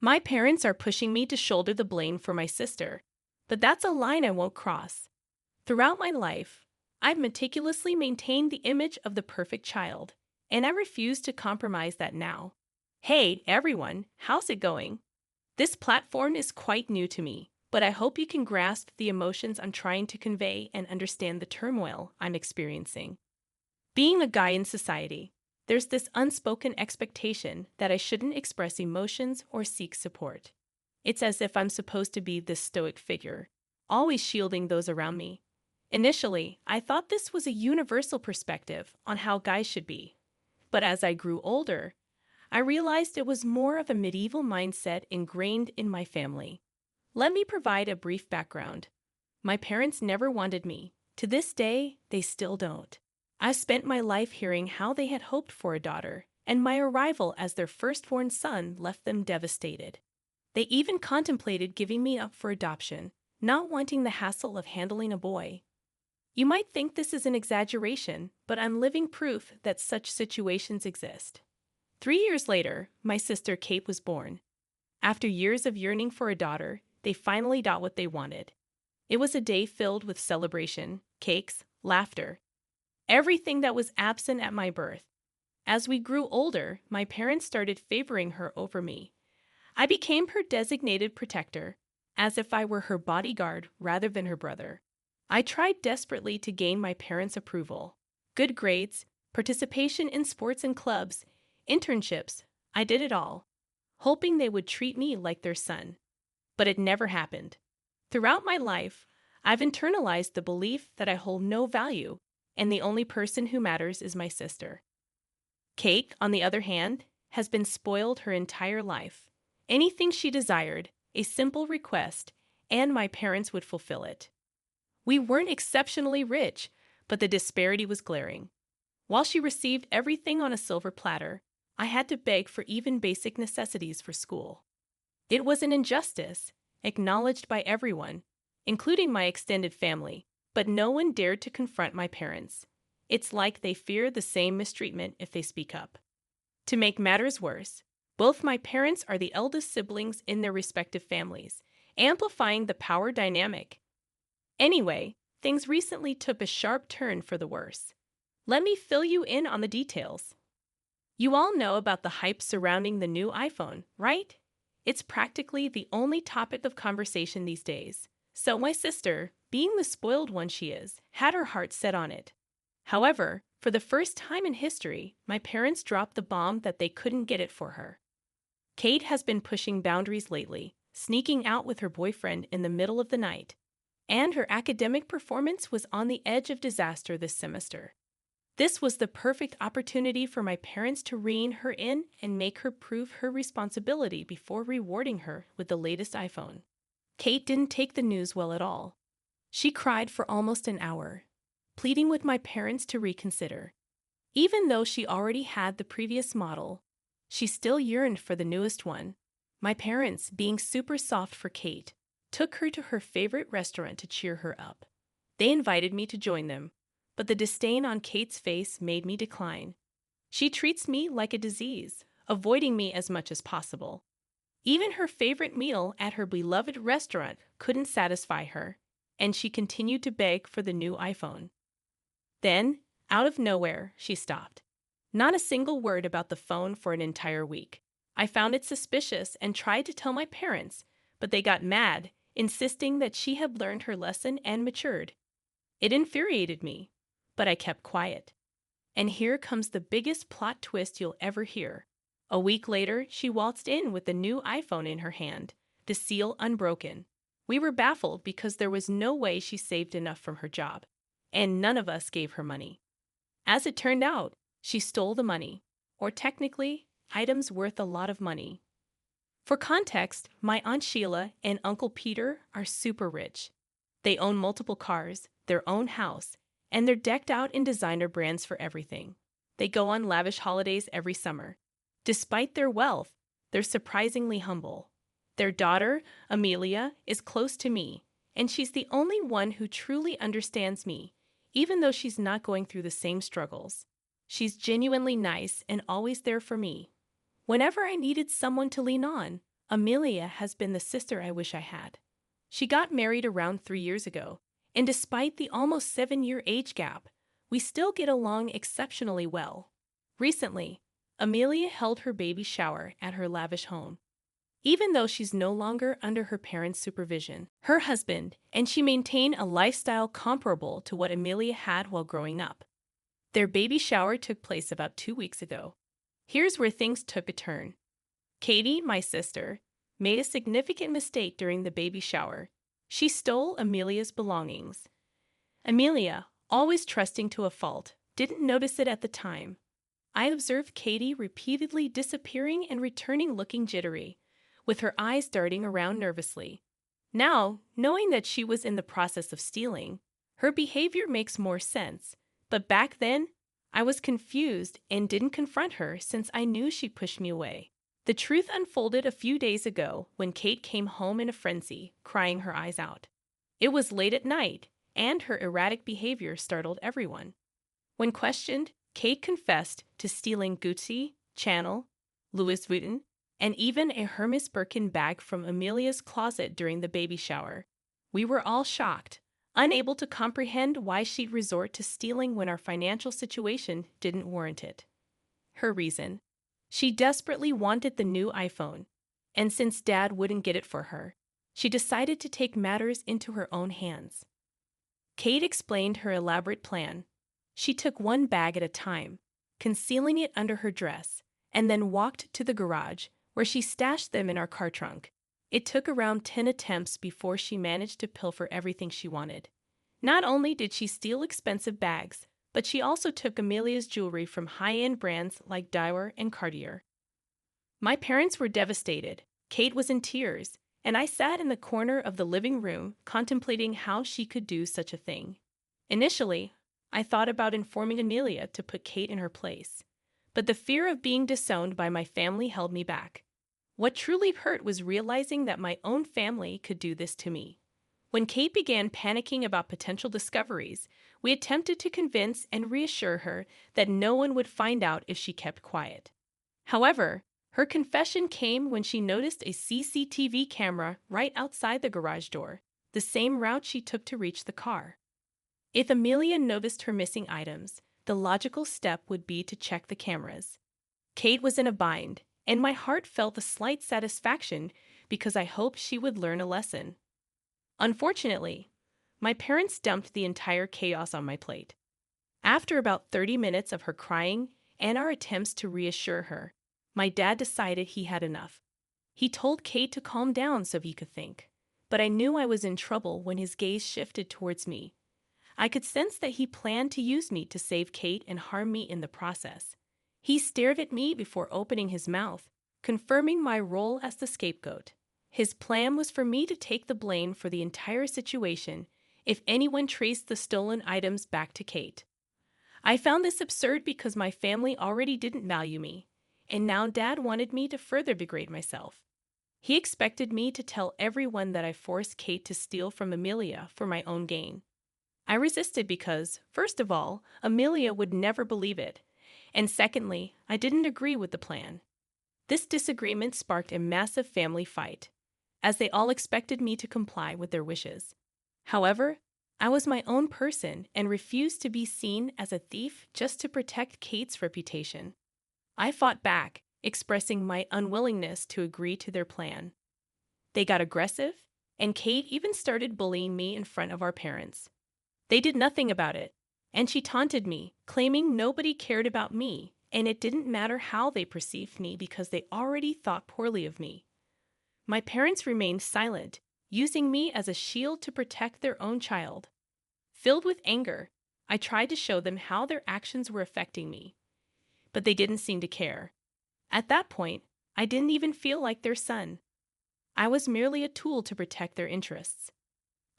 My parents are pushing me to shoulder the blame for my sister, but that's a line I won't cross. Throughout my life, I've meticulously maintained the image of the perfect child, and I refuse to compromise that now. Hey, everyone, how's it going? This platform is quite new to me, but I hope you can grasp the emotions I'm trying to convey and understand the turmoil I'm experiencing. Being a guy in society, there's this unspoken expectation that I shouldn't express emotions or seek support. It's as if I'm supposed to be this stoic figure, always shielding those around me. Initially, I thought this was a universal perspective on how guys should be. But as I grew older, I realized it was more of a medieval mindset ingrained in my family. Let me provide a brief background. My parents never wanted me. To this day, they still don't. I spent my life hearing how they had hoped for a daughter, and my arrival as their firstborn son left them devastated. They even contemplated giving me up for adoption, not wanting the hassle of handling a boy. You might think this is an exaggeration, but I'm living proof that such situations exist. 3 years later, my sister Kate was born. After years of yearning for a daughter, they finally got what they wanted. It was a day filled with celebration, cakes, laughter, everything that was absent at my birth. As we grew older, my parents started favoring her over me. I became her designated protector, as if I were her bodyguard rather than her brother. I tried desperately to gain my parents' approval. Good grades, participation in sports and clubs, internships, I did it all, hoping they would treat me like their son. But it never happened. Throughout my life, I've internalized the belief that I hold no value, and the only person who matters is my sister. Kate, on the other hand, has been spoiled her entire life. Anything she desired, a simple request, and my parents would fulfill it. We weren't exceptionally rich, but the disparity was glaring. While she received everything on a silver platter, I had to beg for even basic necessities for school. It was an injustice, acknowledged by everyone, including my extended family, but no one dared to confront my parents. It's like they fear the same mistreatment if they speak up. To make matters worse, both my parents are the eldest siblings in their respective families, amplifying the power dynamic. Anyway, things recently took a sharp turn for the worse. Let me fill you in on the details. You all know about the hype surrounding the new iPhone, right? It's practically the only topic of conversation these days. So my sister, being the spoiled one she is, had her heart set on it. However, for the first time in history, my parents dropped the bomb that they couldn't get it for her. Kate has been pushing boundaries lately, sneaking out with her boyfriend in the middle of the night, and her academic performance was on the edge of disaster this semester. This was the perfect opportunity for my parents to rein her in and make her prove her responsibility before rewarding her with the latest iPhone. Kate didn't take the news well at all. She cried for almost an hour, pleading with my parents to reconsider. Even though she already had the previous model, she still yearned for the newest one. My parents, being super soft for Kate, took her to her favorite restaurant to cheer her up. They invited me to join them, but the disdain on Kate's face made me decline. She treats me like a disease, avoiding me as much as possible. Even her favorite meal at her beloved restaurant couldn't satisfy her, and she continued to beg for the new iPhone. Then, out of nowhere, she stopped. Not a single word about the phone for an entire week. I found it suspicious and tried to tell my parents, but they got mad, insisting that she had learned her lesson and matured. It infuriated me, but I kept quiet. And here comes the biggest plot twist you'll ever hear. A week later, she waltzed in with the new iPhone in her hand, the seal unbroken. We were baffled because there was no way she saved enough from her job, and none of us gave her money. As it turned out, she stole the money, or technically, items worth a lot of money. For context, my Aunt Sheila and Uncle Peter are super rich. They own multiple cars, their own house, and they're decked out in designer brands for everything. They go on lavish holidays every summer. Despite their wealth, they're surprisingly humble. Their daughter, Amelia, is close to me, and she's the only one who truly understands me, even though she's not going through the same struggles. She's genuinely nice and always there for me. Whenever I needed someone to lean on, Amelia has been the sister I wish I had. She got married around 3 years ago, and despite the almost 7 year age gap, we still get along exceptionally well. Recently, Amelia held her baby shower at her lavish home. Even though she's no longer under her parents' supervision, her husband and she maintain a lifestyle comparable to what Amelia had while growing up. Their baby shower took place about 2 weeks ago. Here's where things took a turn. Katie, my sister, made a significant mistake during the baby shower. She stole Amelia's belongings. Amelia, always trusting to a fault, didn't notice it at the time. I observed Katie repeatedly disappearing and returning looking jittery, with her eyes darting around nervously. Now, knowing that she was in the process of stealing, her behavior makes more sense. But back then, I was confused and didn't confront her since I knew she pushed me away. The truth unfolded a few days ago when Kate came home in a frenzy, crying her eyes out. It was late at night, and her erratic behavior startled everyone. When questioned, Kate confessed to stealing Gucci, Chanel, Louis Vuitton, and even a Hermes Birkin bag from Amelia's closet during the baby shower. We were all shocked, unable to comprehend why she'd resort to stealing when our financial situation didn't warrant it. Her reason: she desperately wanted the new iPhone, and since Dad wouldn't get it for her, she decided to take matters into her own hands. Kate explained her elaborate plan. She took one bag at a time, concealing it under her dress, and then walked to the garage, where she stashed them in our car trunk. It took around 10 attempts before she managed to pilfer everything she wanted. Not only did she steal expensive bags, but she also took Amelia's jewelry from high-end brands like Dior and Cartier. My parents were devastated. Kate was in tears, and I sat in the corner of the living room contemplating how she could do such a thing. Initially, I thought about informing Amelia to put Kate in her place, but the fear of being disowned by my family held me back. What truly hurt was realizing that my own family could do this to me. When Kate began panicking about potential discoveries, we attempted to convince and reassure her that no one would find out if she kept quiet. However, her confession came when she noticed a CCTV camera right outside the garage door, the same route she took to reach the car. If Amelia noticed her missing items, the logical step would be to check the cameras. Kate was in a bind, and my heart felt a slight satisfaction because I hoped she would learn a lesson. Unfortunately, my parents dumped the entire chaos on my plate. After about 30 minutes of her crying and our attempts to reassure her, my dad decided he had enough. He told Kate to calm down so he could think, but I knew I was in trouble when his gaze shifted towards me. I could sense that he planned to use me to save Kate and harm me in the process. He stared at me before opening his mouth, confirming my role as the scapegoat. His plan was for me to take the blame for the entire situation if anyone traced the stolen items back to Kate. I found this absurd because my family already didn't value me, and now Dad wanted me to further degrade myself. He expected me to tell everyone that I forced Kate to steal from Amelia for my own gain. I resisted because, first of all, Amelia would never believe it, and secondly, I didn't agree with the plan. This disagreement sparked a massive family fight, as they all expected me to comply with their wishes. However, I was my own person and refused to be seen as a thief just to protect Kate's reputation. I fought back, expressing my unwillingness to agree to their plan. They got aggressive, and Kate even started bullying me in front of our parents. They did nothing about it, and she taunted me, claiming nobody cared about me, and it didn't matter how they perceived me because they already thought poorly of me. My parents remained silent, using me as a shield to protect their own child. Filled with anger, I tried to show them how their actions were affecting me, but they didn't seem to care. At that point, I didn't even feel like their son. I was merely a tool to protect their interests.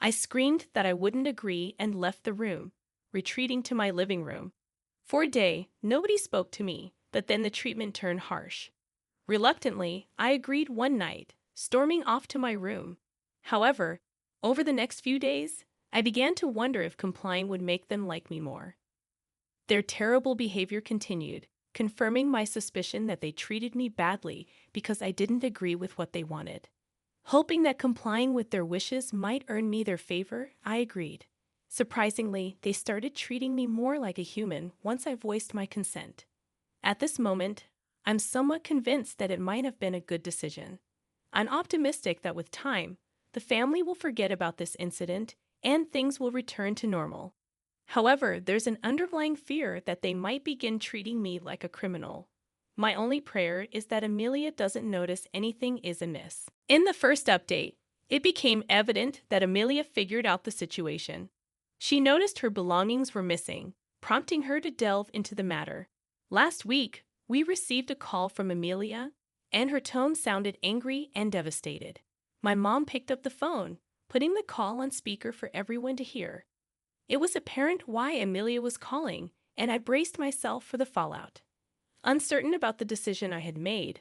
I screamed that I wouldn't agree and left the room, retreating to my living room. For a day, nobody spoke to me, but then the treatment turned harsh. Reluctantly, I agreed one night, storming off to my room. However, over the next few days, I began to wonder if complying would make them like me more. Their terrible behavior continued, confirming my suspicion that they treated me badly because I didn't agree with what they wanted. Hoping that complying with their wishes might earn me their favor, I agreed. Surprisingly, they started treating me more like a human once I voiced my consent. At this moment, I'm somewhat convinced that it might have been a good decision. I'm optimistic that with time, the family will forget about this incident and things will return to normal. However, there's an underlying fear that they might begin treating me like a criminal. My only prayer is that Amelia doesn't notice anything is amiss. In the first update, it became evident that Amelia figured out the situation. She noticed her belongings were missing, prompting her to delve into the matter. Last week, we received a call from Amelia, and her tone sounded angry and devastated. My mom picked up the phone, putting the call on speaker for everyone to hear. It was apparent why Amelia was calling, and I braced myself for the fallout. Uncertain about the decision I had made,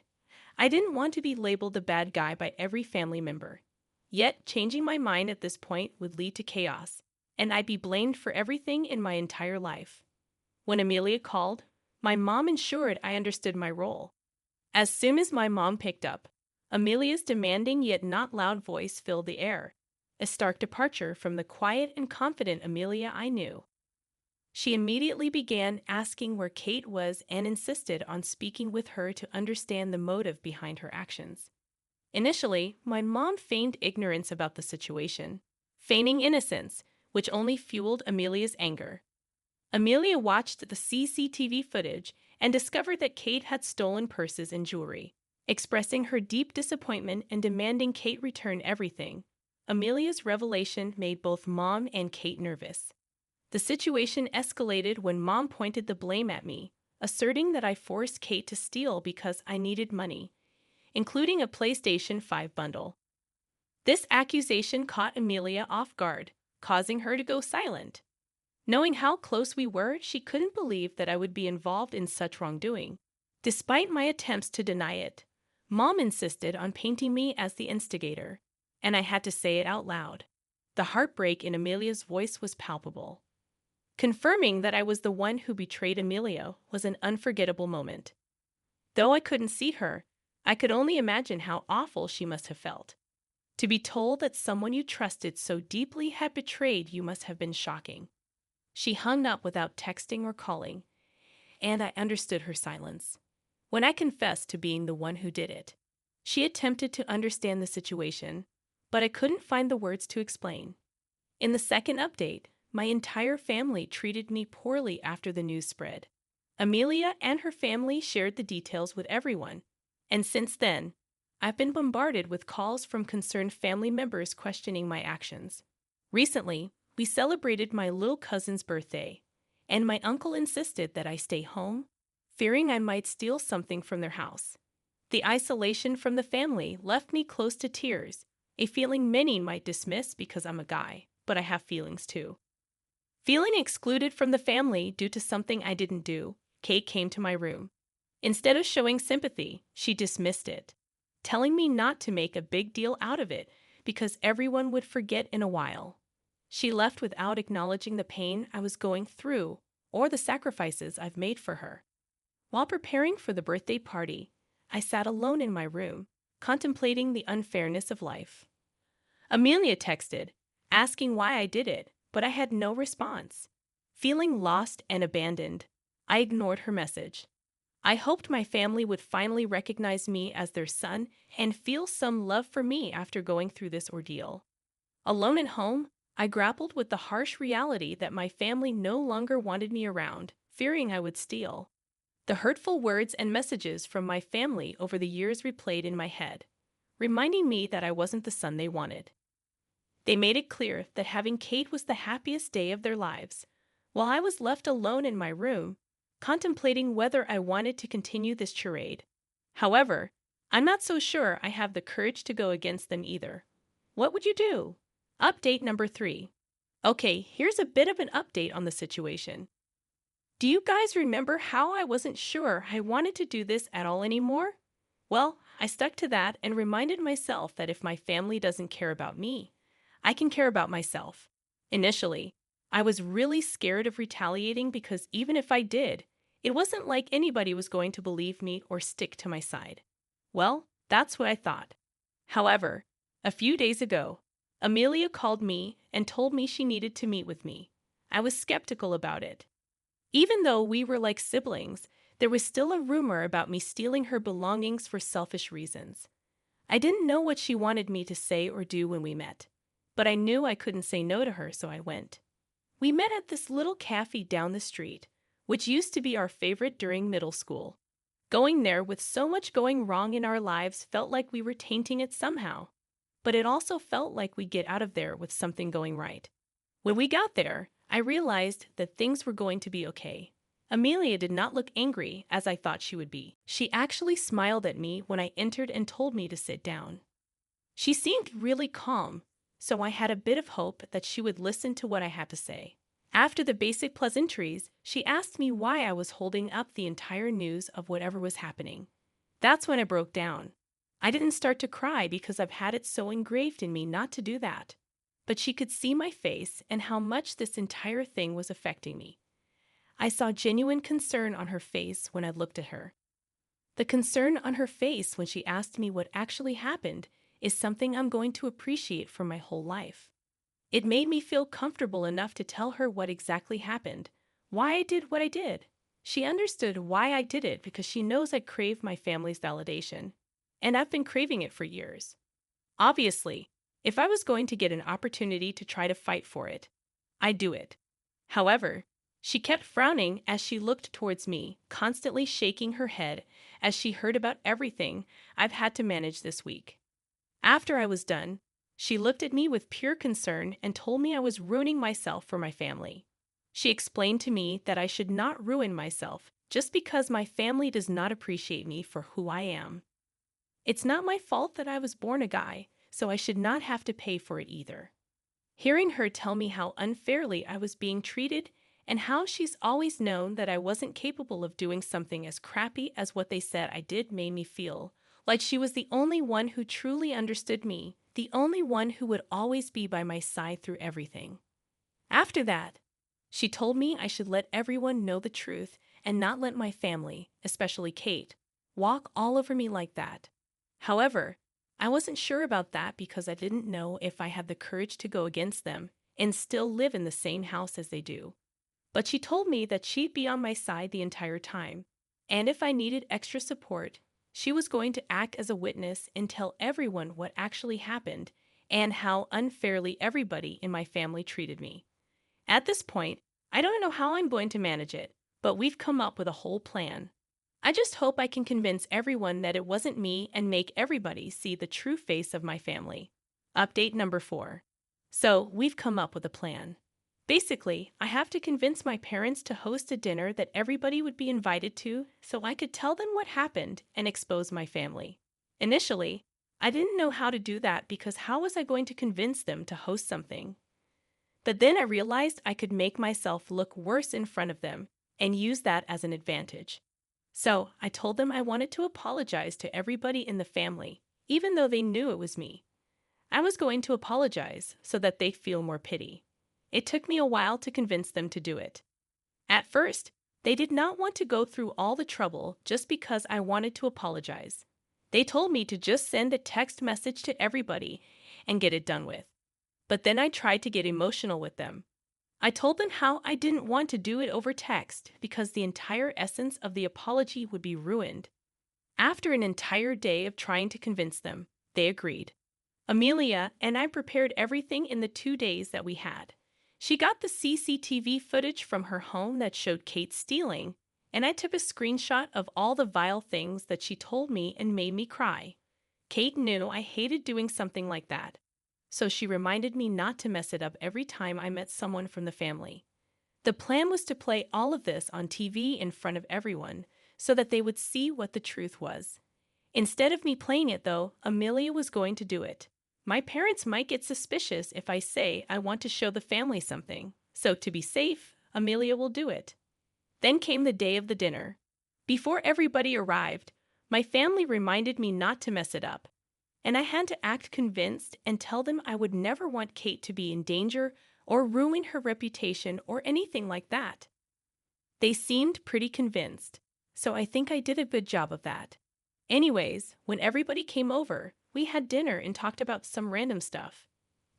I didn't want to be labeled the bad guy by every family member. Yet, changing my mind at this point would lead to chaos, and I'd be blamed for everything in my entire life. When Amelia called, my mom ensured I understood my role. As soon as my mom picked up, Amelia's demanding yet not loud voice filled the air, a stark departure from the quiet and confident Amelia I knew. She immediately began asking where Kate was and insisted on speaking with her to understand the motive behind her actions. Initially, my mom feigned ignorance about the situation, feigning innocence, which only fueled Amelia's anger. Amelia watched the CCTV footage and discovered that Kate had stolen purses and jewelry. Expressing her deep disappointment and demanding Kate return everything, Amelia's revelation made both Mom and Kate nervous. The situation escalated when Mom pointed the blame at me, asserting that I forced Kate to steal because I needed money, including a PlayStation 5 bundle. This accusation caught Amelia off guard, causing her to go silent. Knowing how close we were, she couldn't believe that I would be involved in such wrongdoing. Despite my attempts to deny it, Mom insisted on painting me as the instigator, and I had to say it out loud. The heartbreak in Amelia's voice was palpable. Confirming that I was the one who betrayed Amelia was an unforgettable moment. Though I couldn't see her, I could only imagine how awful she must have felt. To be told that someone you trusted so deeply had betrayed you must have been shocking. She hung up without texting or calling, and I understood her silence. When I confessed to being the one who did it, she attempted to understand the situation, but I couldn't find the words to explain. In the second update, my entire family treated me poorly after the news spread. Amelia and her family shared the details with everyone, and since then, I've been bombarded with calls from concerned family members questioning my actions. Recently, we celebrated my little cousin's birthday, and my uncle insisted that I stay home, fearing I might steal something from their house. The isolation from the family left me close to tears, a feeling many might dismiss because I'm a guy, but I have feelings too. Feeling excluded from the family due to something I didn't do, Kate came to my room. Instead of showing sympathy, she dismissed it, telling me not to make a big deal out of it because everyone would forget in a while. She left without acknowledging the pain I was going through or the sacrifices I've made for her. While preparing for the birthday party, I sat alone in my room, contemplating the unfairness of life. Amelia texted, asking why I did it, but I had no response. Feeling lost and abandoned, I ignored her message. I hoped my family would finally recognize me as their son and feel some love for me after going through this ordeal. Alone at home, I grappled with the harsh reality that my family no longer wanted me around, fearing I would steal. The hurtful words and messages from my family over the years replayed in my head, reminding me that I wasn't the son they wanted. They made it clear that having Kate was the happiest day of their lives, while I was left alone in my room, contemplating whether I wanted to continue this charade. However, I'm not so sure I have the courage to go against them either. What would you do? Update number 3. Okay, here's a bit of an update on the situation. Do you guys remember how I wasn't sure I wanted to do this at all anymore? Well, I stuck to that and reminded myself that if my family doesn't care about me, I can care about myself. Initially, I was really scared of retaliating because even if I did, It wasn't like anybody was going to believe me or stick to my side. Well, that's what I thought. However, a few days ago, Amelia called me and told me she needed to meet with me. I was skeptical about it. Even though we were like siblings, there was still a rumor about me stealing her belongings for selfish reasons. I didn't know what she wanted me to say or do when we met, but I knew I couldn't say no to her, so I went. We met at this little cafe down the street, which used to be our favorite during middle school. Going there with so much going wrong in our lives felt like we were tainting it somehow, but it also felt like we'd get out of there with something going right. When we got there, I realized that things were going to be okay. Amelia did not look angry as I thought she would be. She actually smiled at me when I entered and told me to sit down. She seemed really calm, so I had a bit of hope that she would listen to what I had to say. After the basic pleasantries, she asked me why I was holding up the entire news of whatever was happening. That's when I broke down. I didn't start to cry because I've had it so engraved in me not to do that. But she could see my face and how much this entire thing was affecting me. I saw genuine concern on her face when I looked at her. The concern on her face when she asked me what actually happened is something I'm going to appreciate for my whole life. It made me feel comfortable enough to tell her what exactly happened, why I did what I did. She understood why I did it because she knows I crave my family's validation, and I've been craving it for years. Obviously, if I was going to get an opportunity to try to fight for it, I'd do it. However, she kept frowning as she looked towards me, constantly shaking her head as she heard about everything I've had to manage this week. After I was done, she looked at me with pure concern and told me I was ruining myself for my family. She explained to me that I should not ruin myself just because my family does not appreciate me for who I am. It's not my fault that I was born a guy, so I should not have to pay for it either. Hearing her tell me how unfairly I was being treated and how she's always known that I wasn't capable of doing something as crappy as what they said I did made me feel like she was the only one who truly understood me, the only one who would always be by my side through everything. After that, she told me I should let everyone know the truth and not let my family, especially Kate, walk all over me like that. However, I wasn't sure about that because I didn't know if I had the courage to go against them and still live in the same house as they do. But she told me that she'd be on my side the entire time, and if I needed extra support, she was going to act as a witness and tell everyone what actually happened and how unfairly everybody in my family treated me. At this point, I don't know how I'm going to manage it, but we've come up with a whole plan. I just hope I can convince everyone that it wasn't me and make everybody see the true face of my family. Update number 4. So, we've come up with a plan. Basically, I have to convince my parents to host a dinner that everybody would be invited to so I could tell them what happened and expose my family. Initially, I didn't know how to do that because how was I going to convince them to host something? But then I realized I could make myself look worse in front of them and use that as an advantage. So I told them I wanted to apologize to everybody in the family, even though they knew it was me. I was going to apologize so that they'd feel more pity. It took me a while to convince them to do it. At first, they did not want to go through all the trouble just because I wanted to apologize. They told me to just send a text message to everybody and get it done with. But then I tried to get emotional with them. I told them how I didn't want to do it over text because the entire essence of the apology would be ruined. After an entire day of trying to convince them, they agreed. Amelia and I prepared everything in the 2 days that we had. She got the CCTV footage from her home that showed Kate stealing, and I took a screenshot of all the vile things that she told me and made me cry. Kate knew I hated doing something like that, so she reminded me not to mess it up every time I met someone from the family. The plan was to play all of this on TV in front of everyone so that they would see what the truth was. Instead of me playing it, though, Amelia was going to do it. My parents might get suspicious if I say I want to show the family something, so to be safe, Amelia will do it. Then came the day of the dinner. Before everybody arrived, my family reminded me not to mess it up, and I had to act convinced and tell them I would never want Kate to be in danger or ruin her reputation or anything like that. They seemed pretty convinced, so I think I did a good job of that. Anyways, when everybody came over, we had dinner and talked about some random stuff.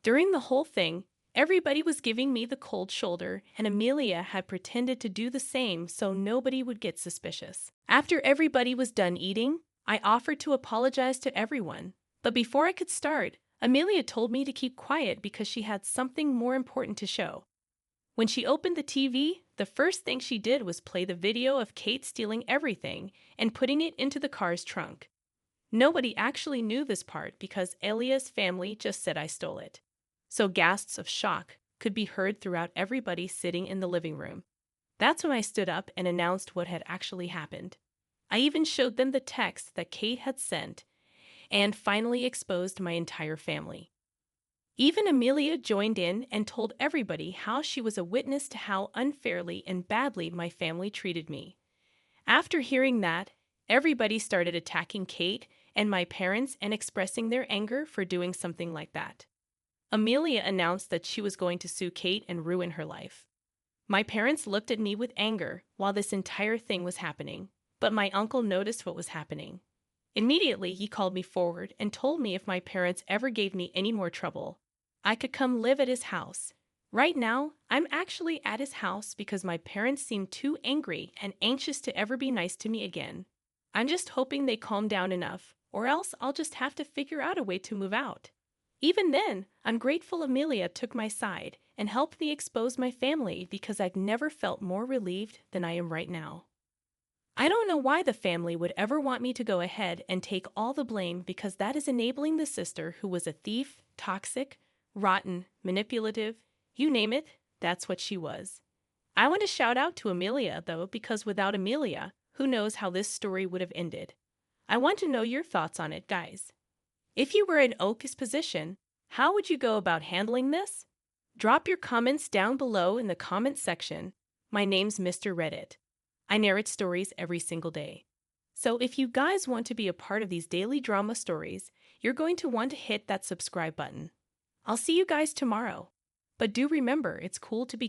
During the whole thing, everybody was giving me the cold shoulder, and Amelia had pretended to do the same so nobody would get suspicious. After everybody was done eating, I offered to apologize to everyone. But before I could start, Amelia told me to keep quiet because she had something more important to show. When she opened the TV, the first thing she did was play the video of Kate stealing everything and putting it into the car's trunk. Nobody actually knew this part because Elia's family just said I stole it. So gasps of shock could be heard throughout everybody sitting in the living room. That's when I stood up and announced what had actually happened. I even showed them the text that Kate had sent and finally exposed my entire family. Even Amelia joined in and told everybody how she was a witness to how unfairly and badly my family treated me. After hearing that, everybody started attacking Kate and my parents and expressing their anger for doing something like that. Amelia announced that she was going to sue Kate and ruin her life. My parents looked at me with anger while this entire thing was happening, but my uncle noticed what was happening. Immediately, he called me forward and told me if my parents ever gave me any more trouble, I could come live at his house. Right now, I'm actually at his house because my parents seem too angry and anxious to ever be nice to me again. I'm just hoping they calm down enough, or else I'll just have to figure out a way to move out. Even then, I'm grateful Amelia took my side and helped me expose my family because I've never felt more relieved than I am right now. I don't know why the family would ever want me to go ahead and take all the blame because that is enabling the sister who was a thief, toxic, rotten, manipulative, you name it, that's what she was. I want to shout out to Amelia, though, because without Amelia, who knows how this story would have ended. I want to know your thoughts on it, guys. If you were in Oka's position, how would you go about handling this? Drop your comments down below in the comments section. My name's Mr. Reddit. I narrate stories every single day. So if you guys want to be a part of these daily drama stories, you're going to want to hit that subscribe button. I'll see you guys tomorrow. But do remember, it's cool to be